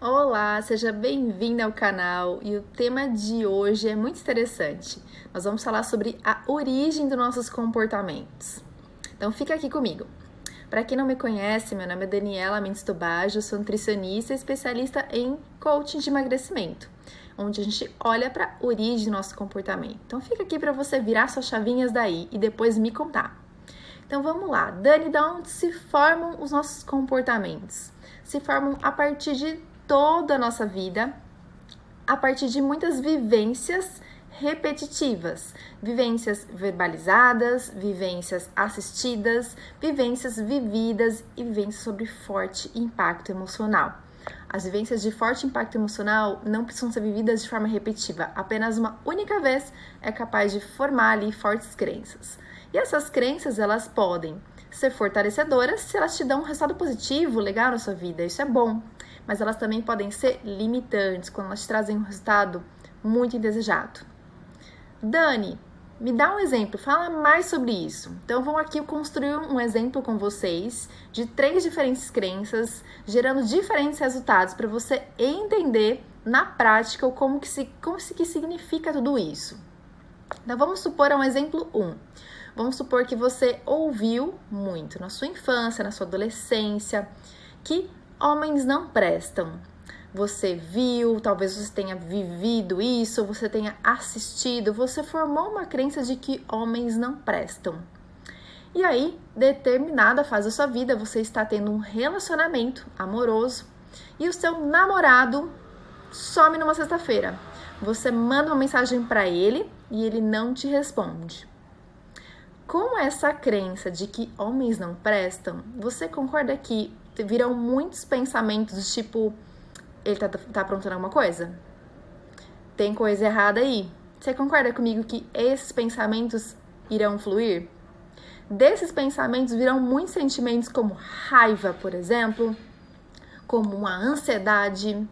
Olá, seja bem-vindo ao canal e o tema de hoje é muito interessante. Nós vamos falar sobre a origem dos nossos comportamentos. Então fica aqui comigo. Para quem não me conhece, meu nome é Daniela Mendes Tobaggio, sou nutricionista e especialista em coaching de emagrecimento, onde a gente olha para a origem do nosso comportamento. Então fica aqui para você virar suas chavinhas daí e depois me contar. Então vamos lá, Dani, de onde se formam os nossos comportamentos? Se formam a partir de toda a nossa vida, a partir de muitas vivências repetitivas, vivências verbalizadas, vivências assistidas, vivências vividas e vivências sobre forte impacto emocional. As vivências de forte impacto emocional não precisam ser vividas de forma repetitiva, apenas uma única vez é capaz de formar ali fortes crenças. E essas crenças, elas podem ser fortalecedoras se elas te dão um resultado positivo, legal na sua vida, isso é bom. Mas elas também podem ser limitantes quando elas trazem um resultado muito indesejado. Dani, me dá um exemplo, fala mais sobre isso. Então, vou aqui construir um exemplo com vocês de 3 diferentes crenças, gerando diferentes resultados para você entender na prática como que significa tudo isso. Então, vamos supor um exemplo 1. Vamos supor que você ouviu muito na sua infância, na sua adolescência, que homens não prestam. Você viu, talvez você tenha vivido isso, você tenha assistido, você formou uma crença de que homens não prestam. E aí, determinada fase da sua vida, você está tendo um relacionamento amoroso e o seu namorado some numa sexta-feira. Você manda uma mensagem para ele e ele não te responde. Com essa crença de que homens não prestam, você concorda que virão muitos pensamentos do tipo, ele tá aprontando alguma coisa? Tem coisa errada aí? Você concorda comigo que esses pensamentos irão fluir? Desses pensamentos virão muitos sentimentos como raiva, por exemplo, como uma ansiedade.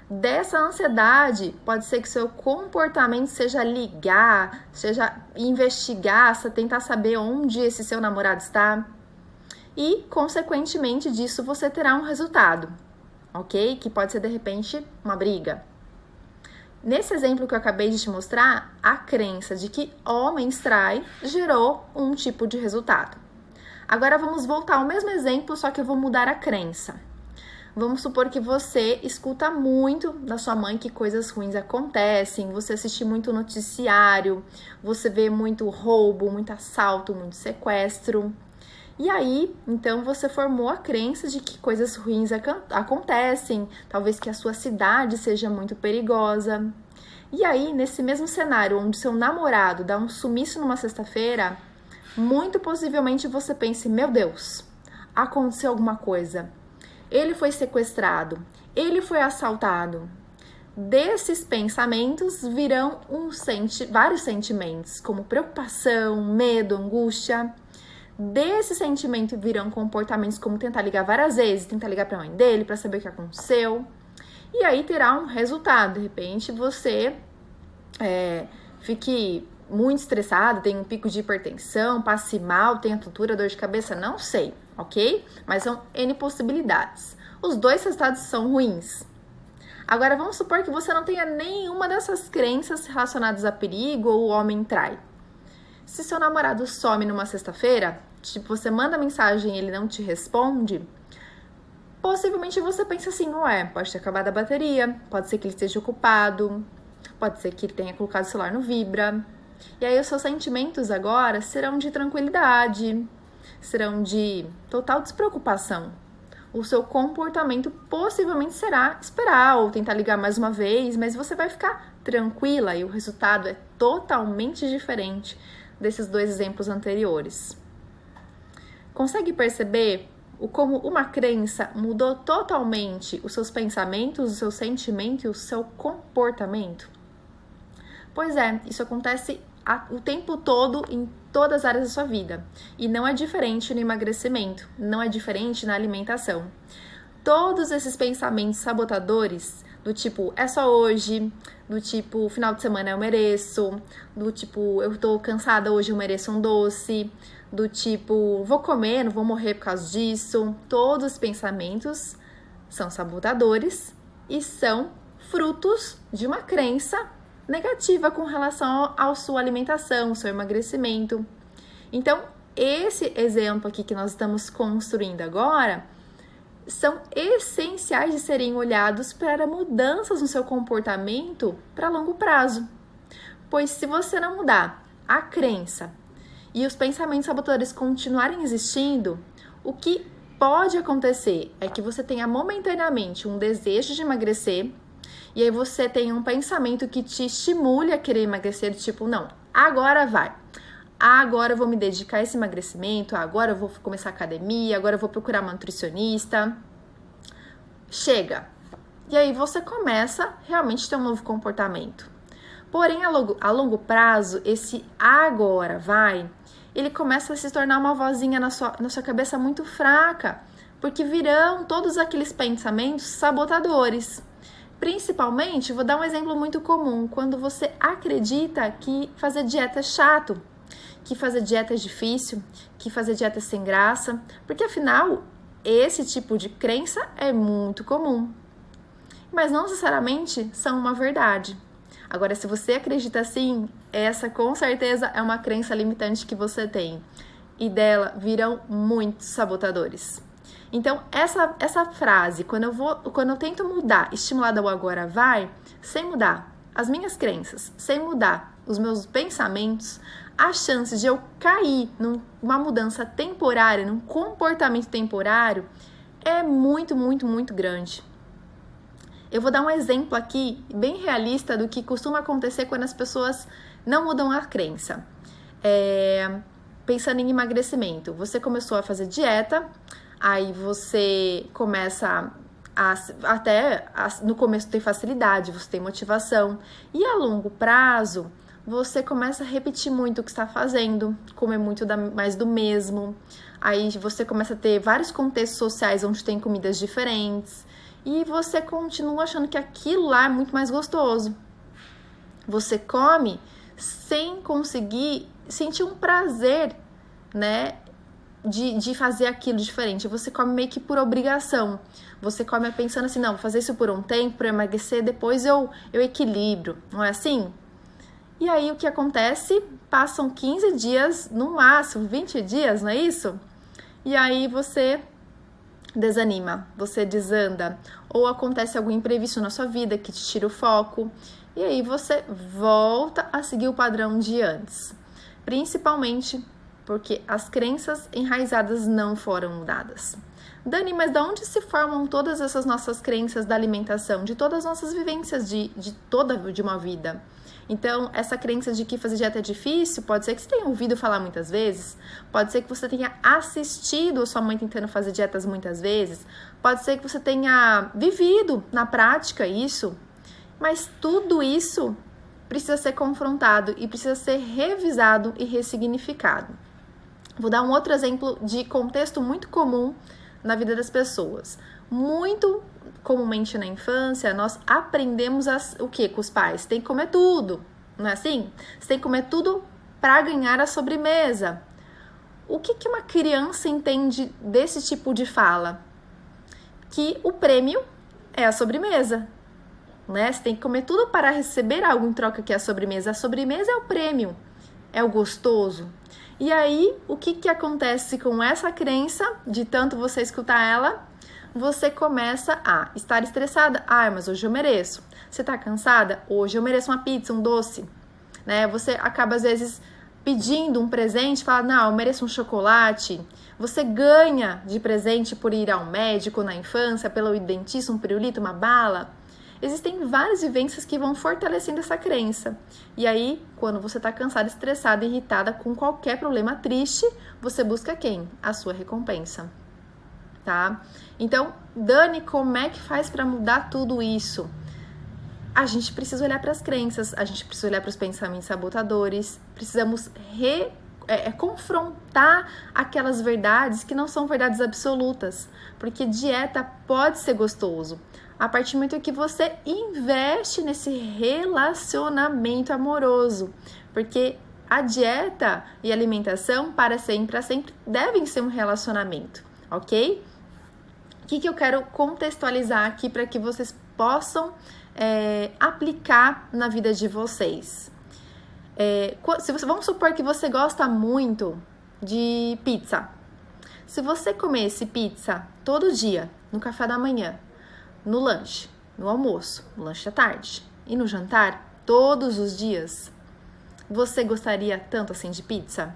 Dessa ansiedade, pode ser que seu comportamento seja ligar, seja investigar, tentar saber onde esse seu namorado está. E, consequentemente disso, você terá um resultado, ok? Que pode ser, de repente, uma briga. Nesse exemplo que eu acabei de te mostrar, a crença de que homens traem gerou um tipo de resultado. Agora, vamos voltar ao mesmo exemplo, só que eu vou mudar a crença. Vamos supor que você escuta muito da sua mãe que coisas ruins acontecem, você assiste muito noticiário, você vê muito roubo, muito assalto, muito sequestro. E aí, então, você formou a crença de que coisas ruins acontecem, talvez que a sua cidade seja muito perigosa. E aí, nesse mesmo cenário, onde seu namorado dá um sumiço numa sexta-feira, muito possivelmente você pense, meu Deus, aconteceu alguma coisa. Ele foi sequestrado, ele foi assaltado. Desses pensamentos virão vários sentimentos, como preocupação, medo, angústia. Desse sentimento virão comportamentos como tentar ligar várias vezes, tentar ligar para a mãe dele para saber o que aconteceu. E aí terá um resultado. De repente você fique muito estressado, tem um pico de hipertensão, passe mal, tenha tontura, dor de cabeça, não sei, ok? Mas são N possibilidades. Os 2 resultados são ruins. Agora vamos supor que você não tenha nenhuma dessas crenças relacionadas a perigo ou o homem trai. Se seu namorado some numa sexta-feira, tipo, você manda mensagem e ele não te responde, possivelmente você pensa assim, pode ter acabado a bateria, pode ser que ele esteja ocupado, pode ser que ele tenha colocado o celular no vibra. E aí os seus sentimentos agora serão de tranquilidade, serão de total despreocupação. O seu comportamento possivelmente será esperar ou tentar ligar mais uma vez, mas você vai ficar tranquila e o resultado é totalmente diferente desses 2 exemplos anteriores. Consegue perceber como uma crença mudou totalmente os seus pensamentos, o seu sentimento e o seu comportamento? Pois é, isso acontece o tempo todo em todas as áreas da sua vida. E não é diferente no emagrecimento, não é diferente na alimentação. Todos esses pensamentos sabotadores, do tipo, é só hoje, do tipo, final de semana eu mereço, do tipo, eu tô cansada hoje, eu mereço um doce, do tipo, vou comer, não vou morrer por causa disso. Todos os pensamentos são sabotadores e são frutos de uma crença negativa com relação à sua alimentação, ao seu emagrecimento. Então, esse exemplo aqui que nós estamos construindo agora são essenciais de serem olhados para mudanças no seu comportamento para longo prazo. Pois se você não mudar a crença e os pensamentos sabotadores continuarem existindo, o que pode acontecer é que você tenha momentaneamente um desejo de emagrecer e aí você tenha um pensamento que te estimule a querer emagrecer, tipo, não, agora vai. Agora eu vou me dedicar a esse emagrecimento, agora eu vou começar a academia, agora eu vou procurar uma nutricionista. Chega! E aí você começa realmente a ter um novo comportamento. Porém, a longo prazo, esse agora vai, ele começa a se tornar uma vozinha na sua cabeça muito fraca, porque virão todos aqueles pensamentos sabotadores. Principalmente, vou dar um exemplo muito comum, quando você acredita que fazer dieta é chato, que fazer dieta é difícil, que fazer dieta é sem graça, porque afinal, esse tipo de crença é muito comum. Mas não necessariamente são uma verdade. Agora, se você acredita assim, essa com certeza é uma crença limitante que você tem. E dela virão muitos sabotadores. Então, essa frase, quando eu tento mudar, estimulada ao agora vai, sem mudar as minhas crenças, sem mudar os meus pensamentos, a chance de eu cair numa mudança temporária, num comportamento temporário, é muito, muito, muito grande. Eu vou dar um exemplo aqui, bem realista, do que costuma acontecer quando as pessoas não mudam a crença. Pensando em emagrecimento, você começou a fazer dieta, aí você começa no começo tem facilidade, você tem motivação, e a longo prazo, você começa a repetir muito o que está fazendo, comer muito mais do mesmo, aí você começa a ter vários contextos sociais onde tem comidas diferentes, e você continua achando que aquilo lá é muito mais gostoso. Você come sem conseguir sentir um prazer, né, de fazer aquilo diferente. Você come meio que por obrigação. Você come pensando assim, não, vou fazer isso por um tempo, para emagrecer, depois eu equilibro. Não é assim? E aí o que acontece? Passam 15 dias, no máximo 20 dias, não é isso? E aí você desanima, você desanda, ou acontece algum imprevisto na sua vida que te tira o foco, e aí você volta a seguir o padrão de antes. Principalmente porque as crenças enraizadas não foram mudadas. Dani, mas de onde se formam todas essas nossas crenças da alimentação, de todas as nossas vivências de uma vida? Então, essa crença de que fazer dieta é difícil, pode ser que você tenha ouvido falar muitas vezes, pode ser que você tenha assistido a sua mãe tentando fazer dietas muitas vezes, pode ser que você tenha vivido na prática isso, mas tudo isso precisa ser confrontado e precisa ser revisado e ressignificado. Vou dar um outro exemplo de contexto muito comum na vida das pessoas. Muito comumente na infância, nós aprendemos o que com os pais? Tem que comer tudo, não é assim? Você tem que comer tudo para ganhar a sobremesa. O que uma criança entende desse tipo de fala? Que o prêmio é a sobremesa, né? Você tem que comer tudo para receber algo em troca que é a sobremesa. A sobremesa é o prêmio, é o gostoso. E aí, o que acontece com essa crença, de tanto você escutar ela? Você começa a estar estressada. Ah, mas hoje eu mereço. Você tá cansada? Hoje eu mereço uma pizza, um doce. Né? Você acaba, às vezes, pedindo um presente, fala, não, eu mereço um chocolate. Você ganha de presente por ir ao médico na infância, pelo ir dentista, um pirulito, uma bala. Existem várias vivências que vão fortalecendo essa crença. E aí, quando você tá cansada, estressada, irritada com qualquer problema triste, você busca quem? A sua recompensa. Tá? Então, Dani, como é que faz para mudar tudo isso? A gente precisa olhar para as crenças, a gente precisa olhar para os pensamentos sabotadores, precisamos confrontar aquelas verdades que não são verdades absolutas, porque dieta pode ser gostoso a partir do momento que você investe nesse relacionamento amoroso, porque a dieta e a alimentação para sempre devem ser um relacionamento, ok? O que eu quero contextualizar aqui para que vocês possam aplicar na vida de vocês? Vamos supor que você gosta muito de pizza. Se você comesse pizza todo dia, no café da manhã, no lanche, no almoço, no lanche da tarde e no jantar, todos os dias, você gostaria tanto assim de pizza?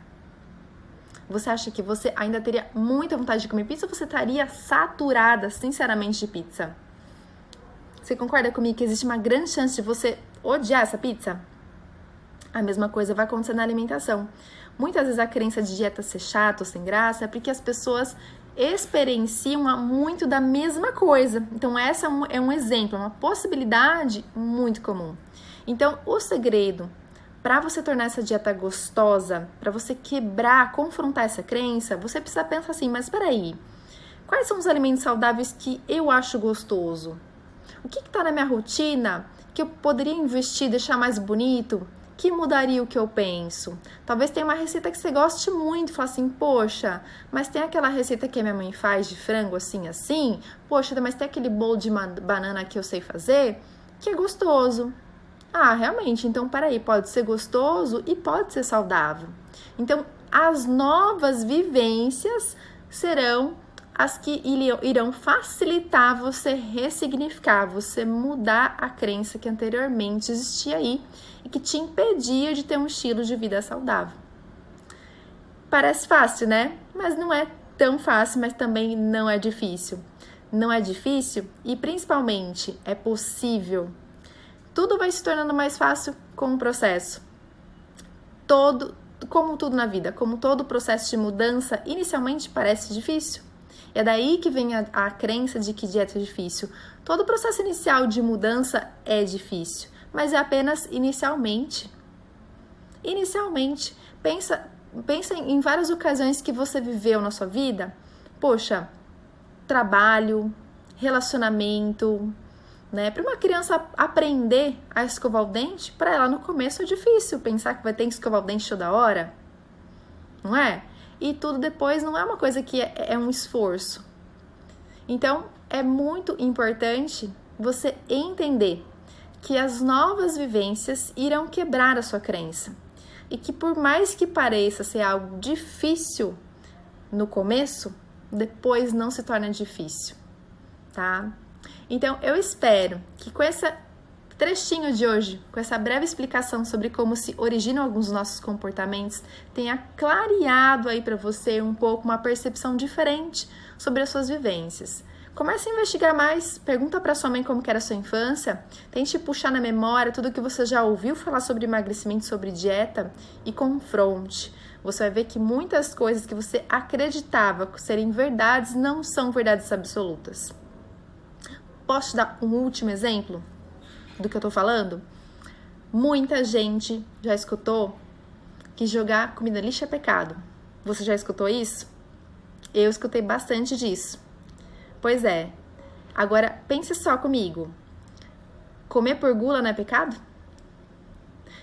Você acha que você ainda teria muita vontade de comer pizza ou você estaria saturada, sinceramente, de pizza? Você concorda comigo que existe uma grande chance de você odiar essa pizza? A mesma coisa vai acontecer na alimentação. Muitas vezes a crença de dieta ser chata ou sem graça é porque as pessoas experienciam muito da mesma coisa. Então, essa é um exemplo, uma possibilidade muito comum. Então, o segredo para você tornar essa dieta gostosa, para você quebrar, confrontar essa crença, você precisa pensar assim, mas peraí, quais são os alimentos saudáveis que eu acho gostoso? O que está na minha rotina que eu poderia investir, deixar mais bonito? Que mudaria o que eu penso? Talvez tenha uma receita que você goste muito, fala assim, poxa, mas tem aquela receita que a minha mãe faz de frango assim, poxa, mas tem aquele bolo de banana que eu sei fazer, que é gostoso. Ah, realmente, então peraí, pode ser gostoso e pode ser saudável. Então, as novas vivências serão as que irão facilitar você ressignificar, você mudar a crença que anteriormente existia aí e que te impedia de ter um estilo de vida saudável. Parece fácil, né? Mas não é tão fácil, mas também não é difícil. Não é difícil e, principalmente, é possível. Tudo vai se tornando mais fácil com o processo. Como tudo na vida, como todo processo de mudança, inicialmente parece difícil. É daí que vem a crença de que dieta é difícil. Todo processo inicial de mudança é difícil, mas é apenas inicialmente. Inicialmente, pensa em várias ocasiões que você viveu na sua vida. Poxa, trabalho, relacionamento, né? Para uma criança aprender a escovar o dente, para ela no começo é difícil pensar que vai ter que escovar o dente toda hora, não é? E tudo depois não é uma coisa que é um esforço. Então, é muito importante você entender que as novas vivências irão quebrar a sua crença. E que por mais que pareça ser algo difícil no começo, depois não se torna difícil, tá? Então, eu espero que com esse trechinho de hoje, com essa breve explicação sobre como se originam alguns dos nossos comportamentos, tenha clareado aí para você um pouco uma percepção diferente sobre as suas vivências. Comece a investigar mais, pergunta para sua mãe como que era a sua infância, tente puxar na memória tudo que você já ouviu falar sobre emagrecimento, sobre dieta e confronte. Você vai ver que muitas coisas que você acreditava serem verdades não são verdades absolutas. Posso te dar um último exemplo do que eu tô falando? Muita gente já escutou que jogar comida no lixo é pecado. Você já escutou isso? Eu escutei bastante disso. Pois é. Agora, pense só comigo. Comer por gula não é pecado?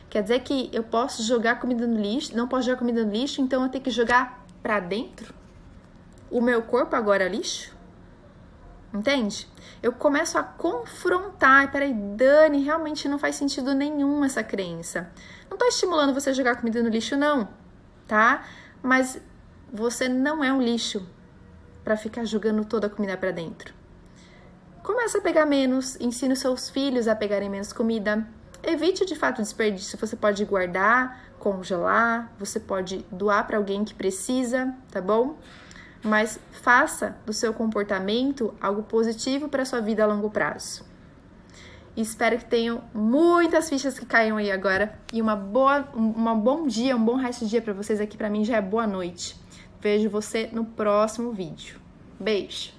Quer dizer que eu posso jogar comida no lixo, não posso jogar comida no lixo, então eu tenho que jogar pra dentro? O meu corpo agora é lixo? Entende? Eu começo a confrontar, peraí, Dani, realmente não faz sentido nenhum essa crença. Não tô estimulando você a jogar comida no lixo, não, tá? Mas você não é um lixo para ficar jogando toda a comida para dentro. Começa a pegar menos, ensina os seus filhos a pegarem menos comida. Evite de fato o desperdício, você pode guardar, congelar, você pode doar para alguém que precisa, tá bom? Mas faça do seu comportamento algo positivo para a sua vida a longo prazo. Espero que tenham muitas fichas que caiam aí agora e um bom dia, um bom resto de dia para vocês aqui. Para mim já é boa noite. Vejo você no próximo vídeo. Beijo!